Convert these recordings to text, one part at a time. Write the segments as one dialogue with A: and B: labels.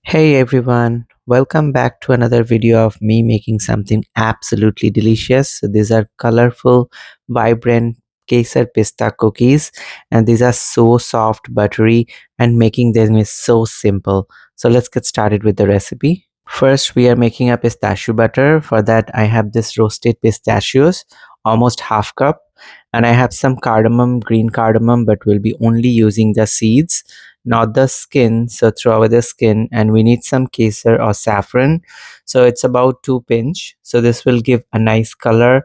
A: Hey everyone, welcome back to another video of me making something absolutely delicious. So these are colorful, vibrant Kesar Pista cookies, and these are so soft, buttery, and making them is so simple. So let's get started with the recipe. First, we are making a pistachio butter. For that, I have this roasted pistachios, almost half cup, and I have some cardamom, green cardamom, but we'll be only using the seeds, not the skin. So throw away the skin, and we need some kesar or saffron. So it's about 2 pinch. So this will give a nice color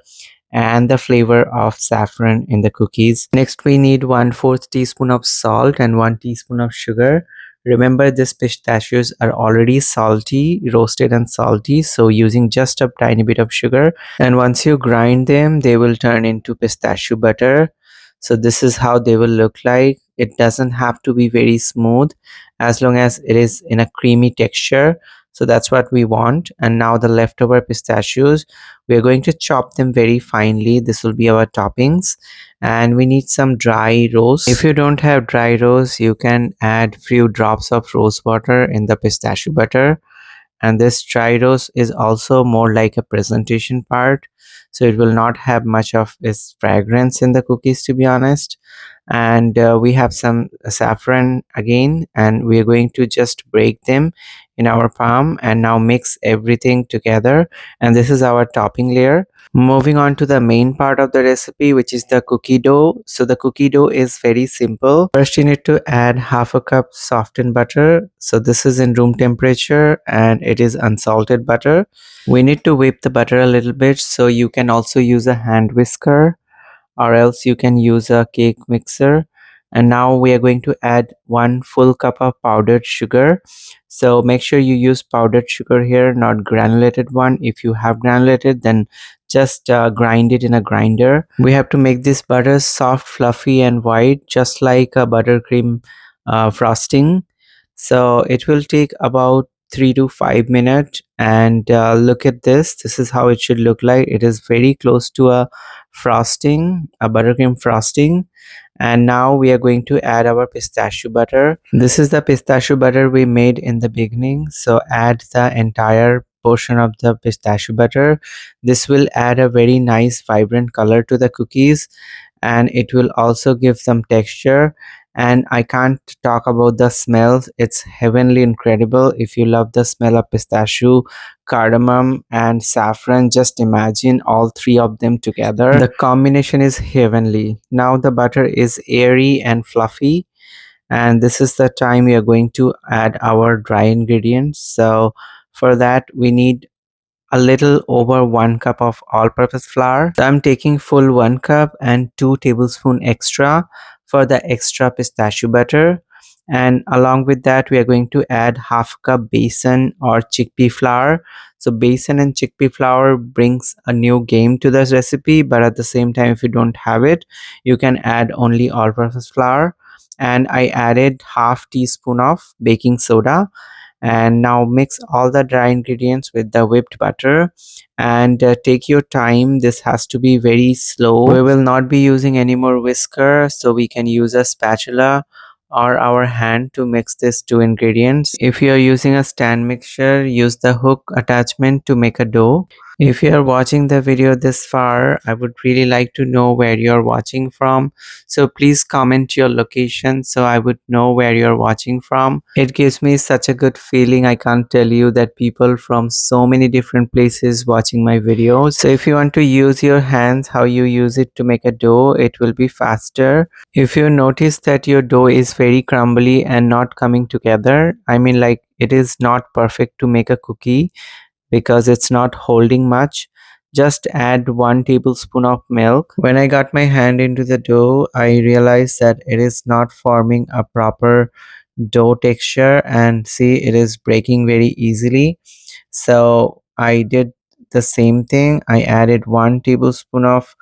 A: and the flavor of saffron in the cookies. Next, we need 1/4 teaspoon of salt and 1 teaspoon of sugar. Remember, these pistachios are already salty, roasted and salty, so using just a tiny bit of sugar. And once you grind them, they will turn into pistachio butter. So this is how they will look like. It doesn't have to be very smooth as long as it is in a creamy texture. So that's what we want. And now the leftover pistachios, we are going to chop them very finely. This will be our toppings, and we need some dry rose. If you don't have dry rose, you can add few drops of rose water in the pistachio butter. And this dry rose is also more like a presentation part, so it will not have much of its fragrance in the cookies, to be honest. And we have some saffron again, and we are going to just break them in our palm and now mix everything together. And this is our topping layer. Moving on to the main part of the recipe, which is the cookie dough. So the cookie dough is very simple. First, you need to add half a cup softened butter. So this is in room temperature and it is unsalted butter. We need to whip the butter a little bit, so you can also use a hand whisker, or else you can use a cake mixer. And now we are going to add 1 full cup of powdered sugar. So make sure you use powdered sugar here, not granulated one. If you have granulated, then just grind it in a grinder. We have to make this butter soft, fluffy and white, just like a buttercream frosting. So it will take about 3 to 5 minutes. And look at this is how it should look like. It is very close to a frosting, a buttercream frosting. And now we are going to add our pistachio butter. This is the pistachio butter we made in the beginning, so add the entire portion of the pistachio butter. This will add a very nice vibrant color to the cookies, and it will also give some texture. And I can't talk about the smells. It's heavenly incredible. If you love the smell of pistachio, cardamom and saffron, just imagine all three of them together. The combination is heavenly. Now the butter is airy and fluffy, and this is the time we are going to add our dry ingredients. So for that, we need a little over 1 cup of all-purpose flour. So I'm taking full 1 cup and 2 tablespoons extra for the extra pistachio butter. And along with that, we are going to add half cup besan or chickpea flour. So besan and chickpea flour brings a new game to this recipe, but at the same time, if you don't have it, you can add only all-purpose flour. And I added half teaspoon of baking soda. And now mix all the dry ingredients with the whipped butter, and take your time. This has to be very slow. We will not be using any more whisker, so we can use a spatula or our hand to mix these two ingredients. If you are using a stand mixer, use the hook attachment to make a dough. If you are watching the video this far, I would really like to know where you are watching from. So please comment your location so I would know where you're watching from. It gives me such a good feeling. I can't tell you that people from so many different places watching my videos. So if you want to use your hands, how you use it to make a dough, it will be faster. If you notice that your dough is very crumbly and not coming together, I mean like it is not perfect to make a cookie because it's not holding much, just add 1 tablespoon of milk. When I got my hand into the dough, I realized that it is not forming a proper dough texture, and see, it is breaking very easily. So I did the same thing. I added 1 tablespoon of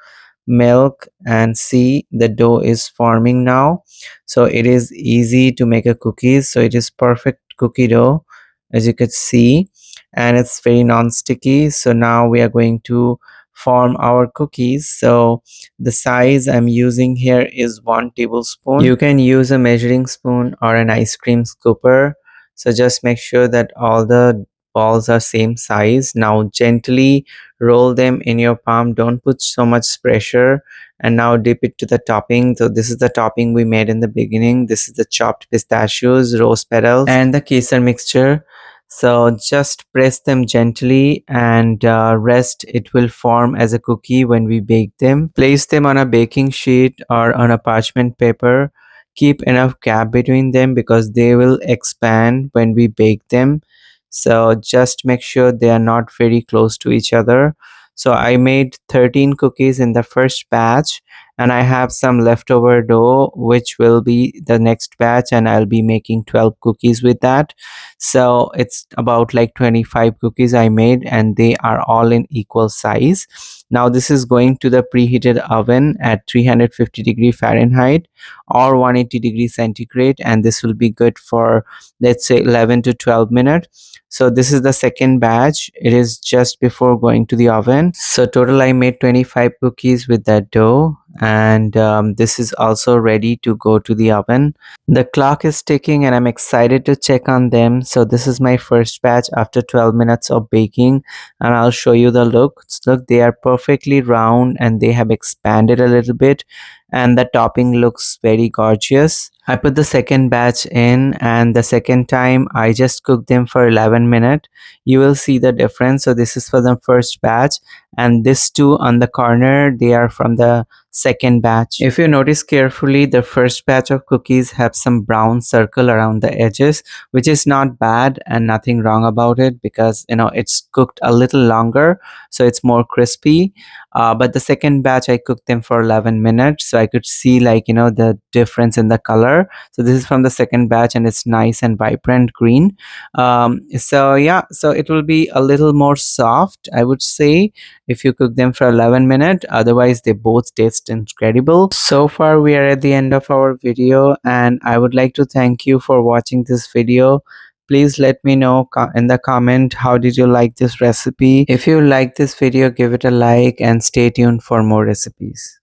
A: milk, and see, the dough is forming now. So it is easy to make a cookies. So it is perfect cookie dough, as you could see, and it's very non-sticky. So now we are going to form our cookies. So the size I'm using here is 1 tablespoon. You can use a measuring spoon or an ice cream scooper. So just make sure that all the balls are same size. Now gently roll them in your palm, don't put so much pressure. And now dip it to the topping. So this is the topping we made in the beginning. This is the chopped pistachios, rose petals, and the kesar mixture. So just press them gently and rest. It will form as a cookie when we bake them. Place them on a baking sheet or on a parchment paper. Keep enough gap between them because they will expand when we bake them. So just make sure they are not very close to each other. So I made 13 cookies in the first batch, and I have some leftover dough which will be the next batch, and I'll be making 12 cookies with that. So it's about like 25 cookies I made, and they are all in equal size. Now this is going to the preheated oven at 350 Fahrenheit or 180 centigrade, and this will be good for, let's say, 11 to 12 minutes. So this is the second batch. It is just before going to the oven. So total I made 25 cookies with that dough, and this is also ready to go to the oven. The clock is ticking and I'm excited to check on them. So this is my first batch after 12 minutes of baking, and I'll show you the look. Look, they are perfectly round and they have expanded a little bit, and the topping looks very gorgeous. I put the second batch in, and the second time I just cooked them for 11 minutes. You will see the difference. So this is for the first batch, and this two on the corner, they are from the second batch. If you notice carefully, the first batch of cookies have some brown circle around the edges, which is not bad and nothing wrong about it, because it's cooked a little longer, so it's more crispy. But the second batch I cooked them for 11 minutes, so I could see, like, the difference in the color. So this is from the second batch, and it's nice and vibrant green. So yeah, so it will be a little more soft, I would say, if you cook them for 11 minutes. Otherwise they both taste incredible. So far we are at the end of our video, and I would like to thank you for watching this video. Please let me know in the comment, how did you like this recipe? If you like this video, give it a like and stay tuned for more recipes.